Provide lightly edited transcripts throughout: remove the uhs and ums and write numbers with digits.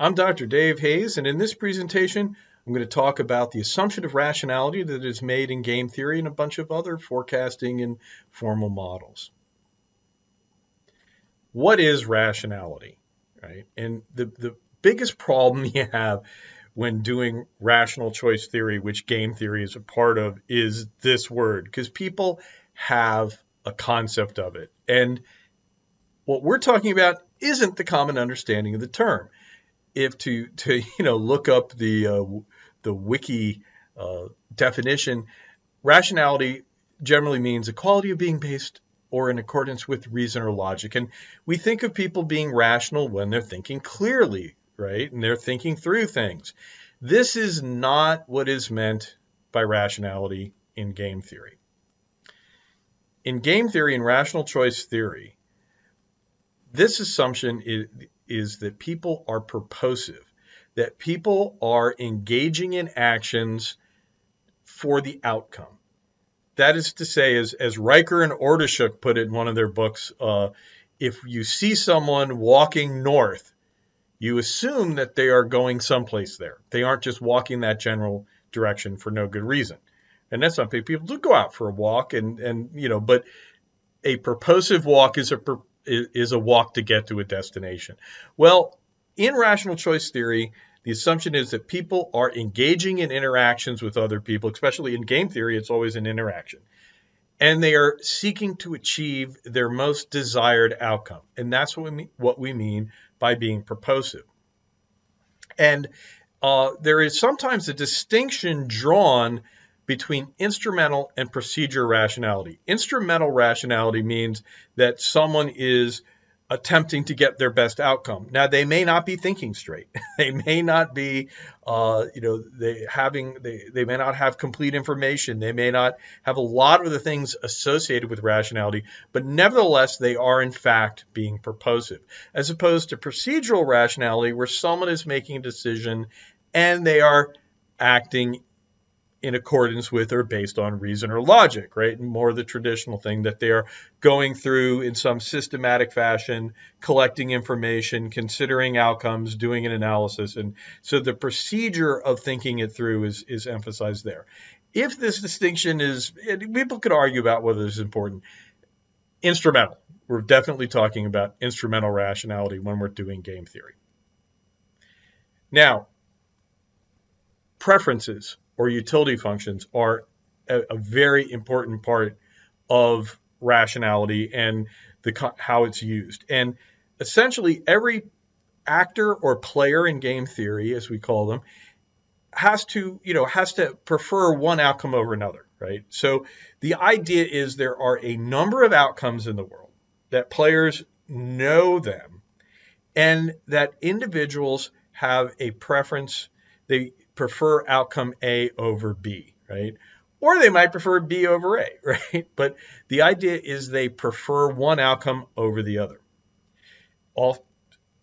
I'm Dr. Dave Hayes, and in this presentation, I'm going to talk about the assumption of rationality that is made in game theory and a bunch of other forecasting and formal models. What is rationality, right? And the biggest problem you have when doing rational choice theory, which game theory is a part of, is this word, because people have a concept of it. And what we're talking about isn't the common understanding of the term. If to look up the wiki definition, rationality generally means a quality of being based or in accordance with reason or logic. And we think of people being rational when they're thinking clearly, right? And they're thinking through things. This is not what is meant by rationality in game theory. In game theory and rational choice theory, this assumption is that people are purposive, that people are engaging in actions for the outcome. That is to say, as Riker and Ordashuk put it in one of their books, if you see someone walking north, you assume that they are going someplace there. They aren't just walking that general direction for no good reason. And that's something people do go out for a walk, but a purposive walk is a walk to get to a destination. Well, in rational choice theory, the assumption is that people are engaging in interactions with other people, especially in game theory, it's always an interaction. And they are seeking to achieve their most desired outcome. And that's what we mean by being purposive. And there is sometimes a distinction drawn between instrumental and procedure rationality. Instrumental rationality means that someone is attempting to get their best outcome. Now, they may not be thinking straight. They may not be, they may not have complete information. They may not have a lot of the things associated with rationality, but nevertheless, they are in fact being purposive, as opposed to procedural rationality, where someone is making a decision and they are acting in accordance with or based on reason or logic, right? And more the traditional thing that they are going through in some systematic fashion, collecting information, considering outcomes, doing an analysis. And so the procedure of thinking it through is emphasized there. If this distinction is, people could argue about whether this is important, instrumental. We're definitely talking about instrumental rationality when we're doing game theory. Now, preferences or utility functions are a very important part of rationality and how it's used. And essentially, every actor or player in game theory, as we call them, has to prefer one outcome over another, right? So the idea is there are a number of outcomes in the world that players know them, and that individuals have a preference. They prefer outcome A over B, right? Or they might prefer B over A, right? But the idea is they prefer one outcome over the other. All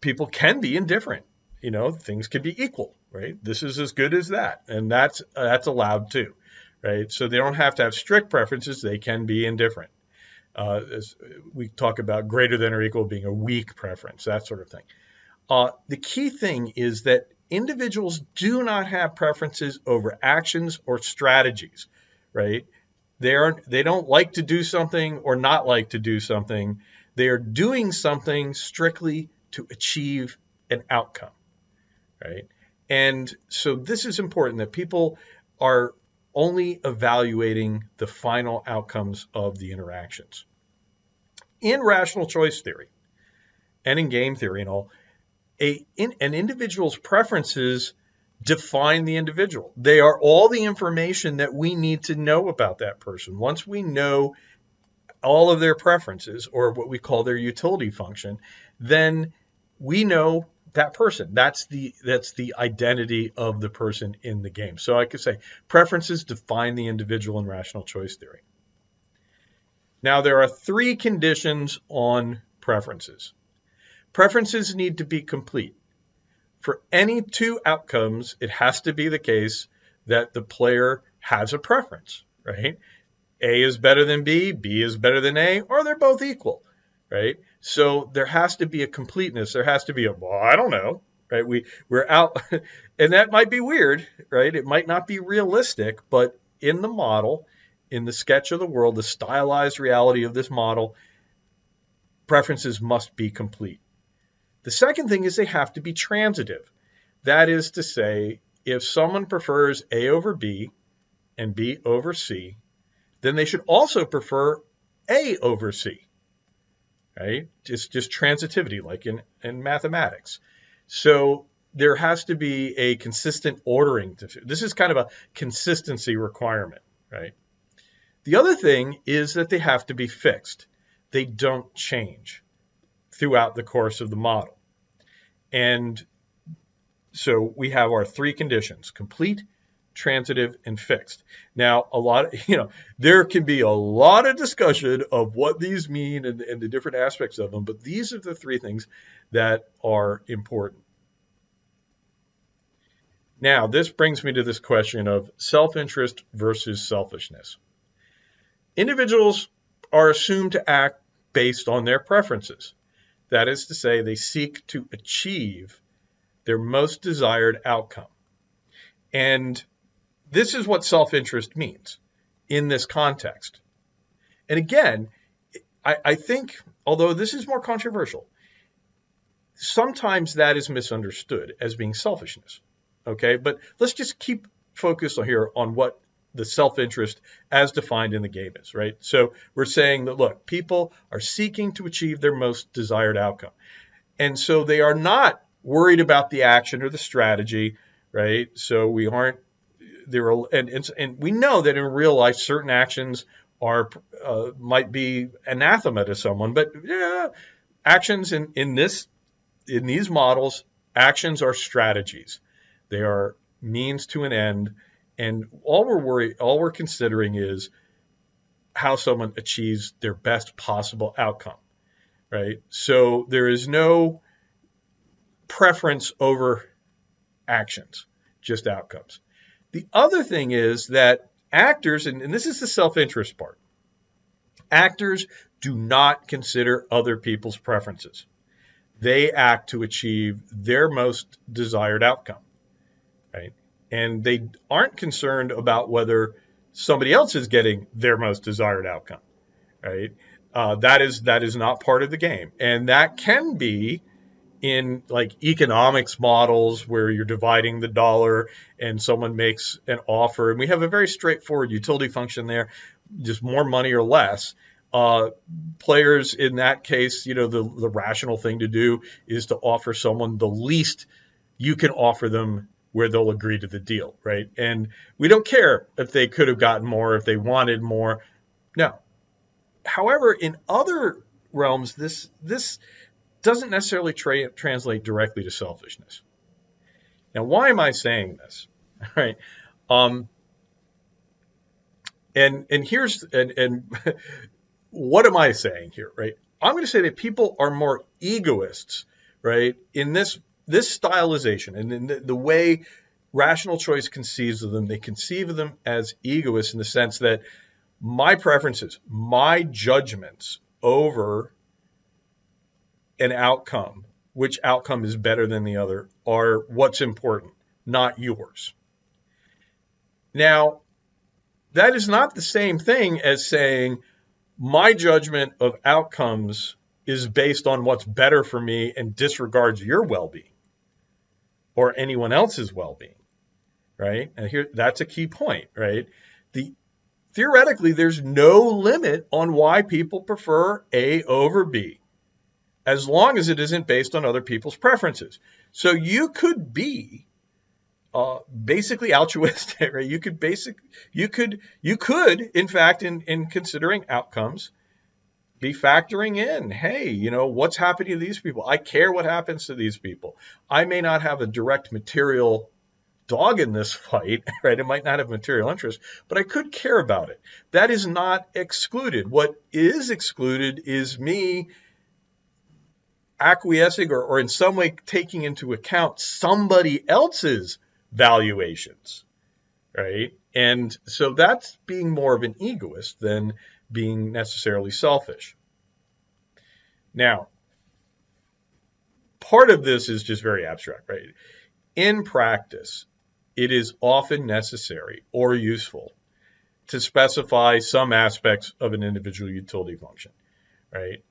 people can be indifferent. Things can be equal, right? This is as good as that, and that's allowed too, right? So they don't have to have strict preferences. They can be indifferent. As we talk about greater than or equal being a weak preference, that sort of thing. The key thing is that individuals do not have preferences over actions or strategies, right? They don't like to do something or not like to do something. They are doing something strictly to achieve an outcome, right? And so this is important, that people are only evaluating the final outcomes of the interactions. In rational choice theory and in game theory and all, an individual's preferences define the individual. They are all the information that we need to know about that person. Once we know all of their preferences, or what we call their utility function, then we know that person. That's the identity of the person in the game. So I could say preferences define the individual in rational choice theory. Now, there are three conditions on preferences. Preferences need to be complete. For any two outcomes, it has to be the case that the player has a preference, right? A is better than B, B is better than A, or they're both equal, right? So there has to be a completeness. There has to be I don't know, right? We're out, and that might be weird, right? It might not be realistic, but in the model, in the sketch of the world, the stylized reality of this model, preferences must be complete. The second thing is they have to be transitive. That is to say, if someone prefers A over B and B over C, then they should also prefer A over C, right? Just transitivity, like in mathematics. So there has to be a consistent ordering. This is kind of a consistency requirement, right? The other thing is that they have to be fixed. They don't change throughout the course of the model. And so we have our three conditions: complete, transitive, and fixed. Now, there can be a lot of discussion of what these mean and the different aspects of them, but these are the three things that are important. Now, this brings me to this question of self-interest versus selfishness. Individuals are assumed to act based on their preferences. That is to say, they seek to achieve their most desired outcome. And this is what self-interest means in this context. And again, I think, although this is more controversial, sometimes that is misunderstood as being selfishness. Okay, but let's just keep focused here on what the self-interest as defined in the game is, right? So we're saying that, look, people are seeking to achieve their most desired outcome. And so they are not worried about the action or the strategy, right? So we aren't there, and we know that in real life certain actions are might be anathema to someone, but actions in these models, actions are strategies. They are means to an end, and all we're considering is how someone achieves their best possible outcome, right? So there is no preference over actions, just outcomes. The other thing is that actors, and this is the self-interest part, actors do not consider other people's preferences. They act to achieve their most desired outcome, right? And they aren't concerned about whether somebody else is getting their most desired outcome, right? That is not part of the game, and that can be in like economics models where you're dividing the dollar and someone makes an offer, and we have a very straightforward utility function there, just more money or less. Players in that case, the rational thing to do is to offer someone the least you can offer them where they'll agree to the deal, right? And we don't care if they could have gotten more, if they wanted more. No. However, in other realms, this doesn't necessarily translate directly to selfishness. Now, why am I saying this? All right. And what am I saying here, right? I'm going to say that people are more egoists, right? In this stylization and in the way rational choice conceives of them, they conceive of them as egoists in the sense that my preferences, my judgments over an outcome, which outcome is better than the other, are what's important, not yours. Now, that is not the same thing as saying my judgment of outcomes is based on what's better for me and disregards your well-being or anyone else's well-being, right? And here, that's a key point, right? Theoretically, there's no limit on why people prefer A over B, as long as it isn't based on other people's preferences. So you could be basically altruistic, right? You could, in fact, in considering outcomes, be factoring in, hey, what's happening to these people? I care what happens to these people. I may not have a direct material dog in this fight, right? It might not have material interest, but I could care about it. That is not excluded. What is excluded is me acquiescing or in some way taking into account somebody else's valuations, right? And so that's being more of an egoist than being necessarily selfish. Now, part of this is just very abstract, right? In practice, it is often necessary or useful to specify some aspects of an individual utility function, right?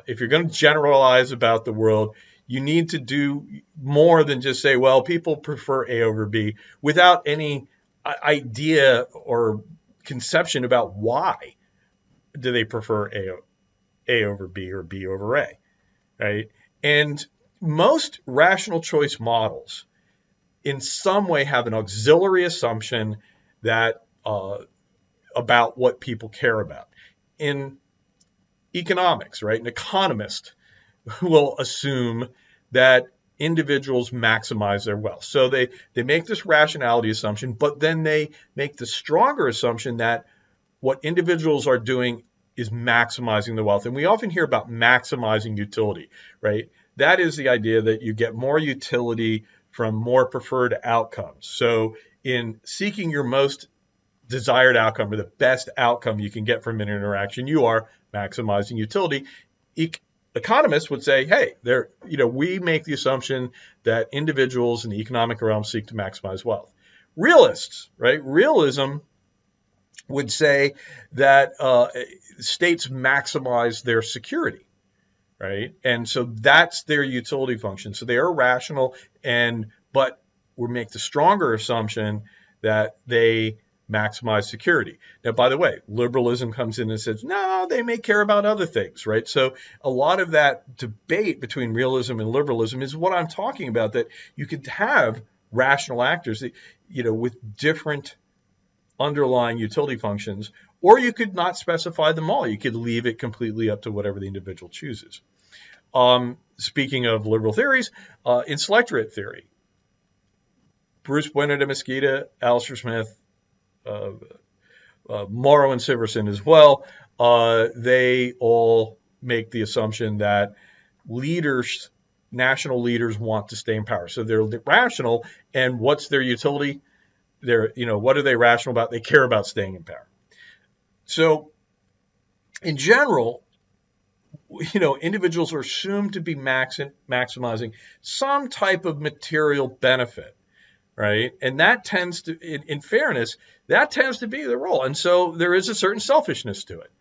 If you're going to generalize about the world, you need to do more than just say, well, people prefer A over B without any idea or conception about why do they prefer A over B or B over A, right? And most rational choice models in some way have an auxiliary assumption that about what people care about. In economics, right, an economist will assume that individuals maximize their wealth. So they make this rationality assumption, but then they make the stronger assumption that what individuals are doing is maximizing the wealth. And we often hear about maximizing utility, right? That is the idea that you get more utility from more preferred outcomes. So in seeking your most desired outcome or the best outcome you can get from an interaction, you are maximizing utility. Economists would say, hey, we make the assumption that individuals in the economic realm seek to maximize wealth. Realists, right? Realism would say that states maximize their security, right? And so that's their utility function. So they are rational, but we make the stronger assumption that they maximize security. Now, by the way, liberalism comes in and says, no, they may care about other things, right? So a lot of that debate between realism and liberalism is what I'm talking about, that you could have rational actors, with different underlying utility functions, or you could not specify them all. You could leave it completely up to whatever the individual chooses. Speaking of liberal theories, in selectorate theory, Bruce Bueno de Mesquita, Alistair Smith, Morrow and Siverson as well, they all make the assumption that national leaders want to stay in power. So they're rational, and what's their utility? What are they rational about? They care about staying in power. So in general, individuals are assumed to be maximizing some type of material benefit, right? And that tends to, in fairness, that tends to be the role. And so there is a certain selfishness to it.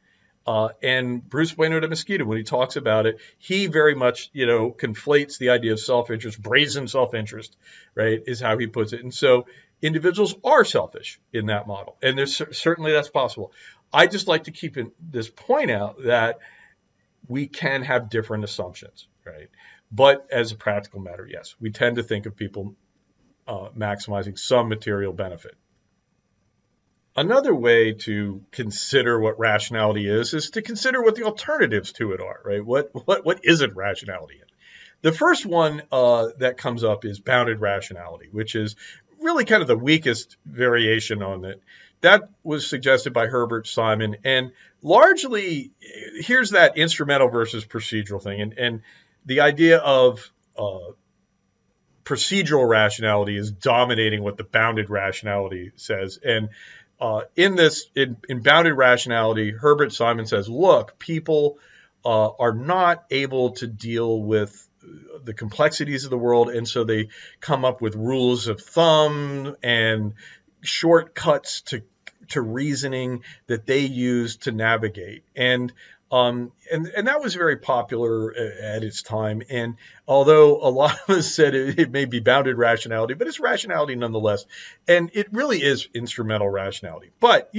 And Bruce Bueno de Mesquita, when he talks about it, he very much, conflates the idea of self-interest, brazen self-interest, right, is how he puts it. And so individuals are selfish in that model. And there's certainly that's possible. I just like to keep this point out that we can have different assumptions, right? But as a practical matter, yes, we tend to think of people maximizing some material benefit. Another way to consider what rationality is to consider what the alternatives to it are, right? What isn't rationality? The first one that comes up is bounded rationality, which is really kind of the weakest variation on it. That was suggested by Herbert Simon, and largely here's that instrumental versus procedural thing, and the idea of procedural rationality is dominating what the bounded rationality says. And in bounded rationality, Herbert Simon says, look, people are not able to deal with the complexities of the world, and so they come up with rules of thumb and shortcuts to reasoning that they use to navigate. And that was very popular at its time. And although a lot of us said it may be bounded rationality, but it's rationality nonetheless. And it really is instrumental rationality. But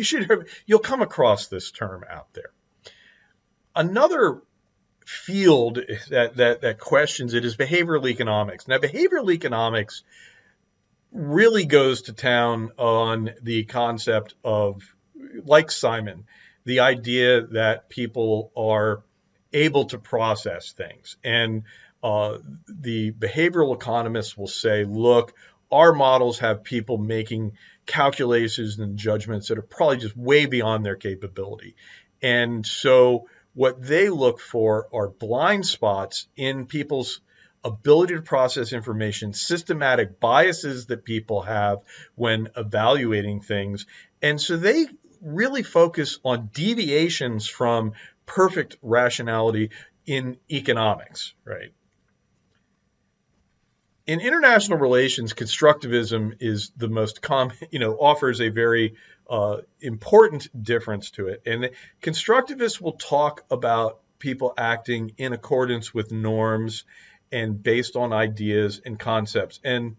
you'll come across this term out there. Another field that questions it is behavioral economics. Now, behavioral economics really goes to town on the concept of, like Simon, the idea that people are able to process things. And the behavioral economists will say, look, our models have people making calculations and judgments that are probably just way beyond their capability. And so what they look for are blind spots in people's ability to process information, systematic biases that people have when evaluating things. And so they really focus on deviations from perfect rationality in economics, right? in international relations, constructivism is the most common, offers a very important difference to it. And constructivists will talk about people acting in accordance with norms and based on ideas and concepts. And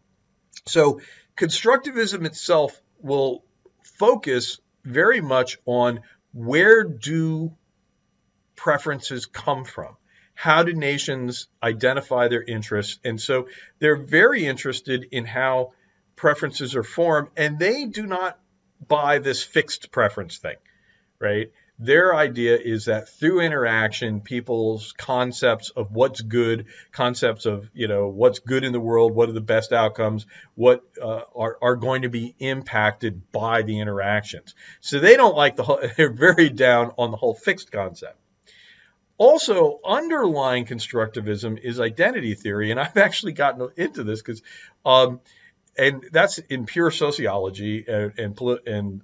so constructivism itself will focus very much on where do preferences come from? How do nations identify their interests? And so they're very interested in how preferences are formed, and they do not buy this fixed preference thing, right? Their idea is that through interaction, people's concepts of what's good, concepts of what's good in the world, what are the best outcomes, what are going to be impacted by the interactions. So they don't like they're very down on the whole fixed concept. Also, underlying constructivism is identity theory, and I've actually gotten into this because, and that's in pure sociology and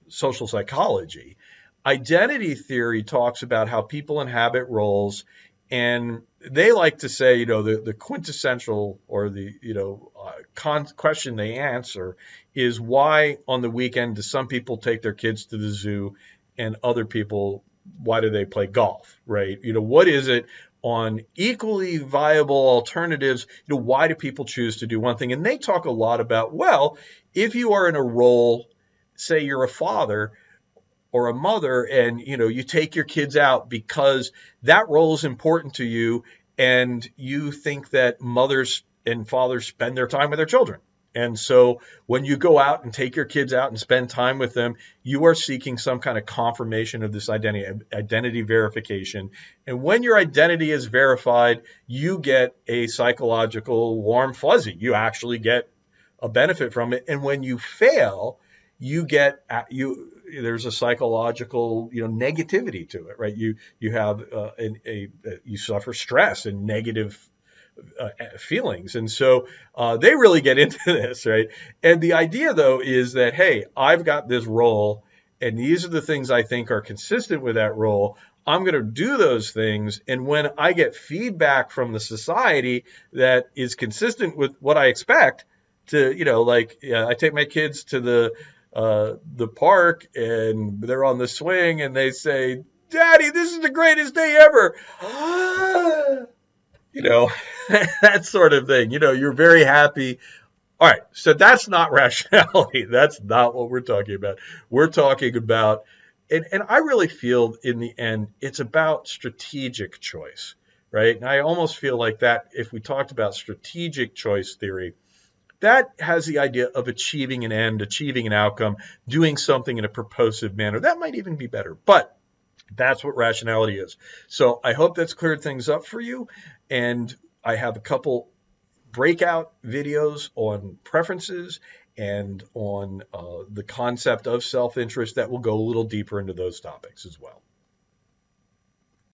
social psychology. Identity theory talks about how people inhabit roles, and they like to say, the quintessential or the question they answer is why on the weekend do some people take their kids to the zoo and other people, why do they play golf, right? What is it on equally viable alternatives? Why do people choose to do one thing? And they talk a lot about, well, if you are in a role, say you're a father or a mother, and you take your kids out because that role is important to you, and you think that mothers and fathers spend their time with their children. And so when you go out and take your kids out and spend time with them, you are seeking some kind of confirmation of this identity verification. And when your identity is verified, you get a psychological warm fuzzy. You actually get a benefit from it. And when you fail, there's a psychological negativity to it, right? You have you suffer stress and negative feelings. And so they really get into this, right? And the idea, though, is that, hey, I've got this role, and these are the things I think are consistent with that role. I'm going to do those things. And when I get feedback from the society that is consistent with what I expect to, I take my kids to the park, and they're on the swing, and they say, "Daddy, this is the greatest day ever." That sort of thing. You're very happy. All right, so that's not rationality. That's not what we're talking about. We're talking about, and I really feel in the end, it's about strategic choice, right? And I almost feel like that if we talked about strategic choice theory, that has the idea of achieving an end, achieving an outcome, doing something in a purposive manner. That might even be better, but that's what rationality is. So I hope that's cleared things up for you. And I have a couple breakout videos on preferences and on the concept of self-interest that will go a little deeper into those topics as well.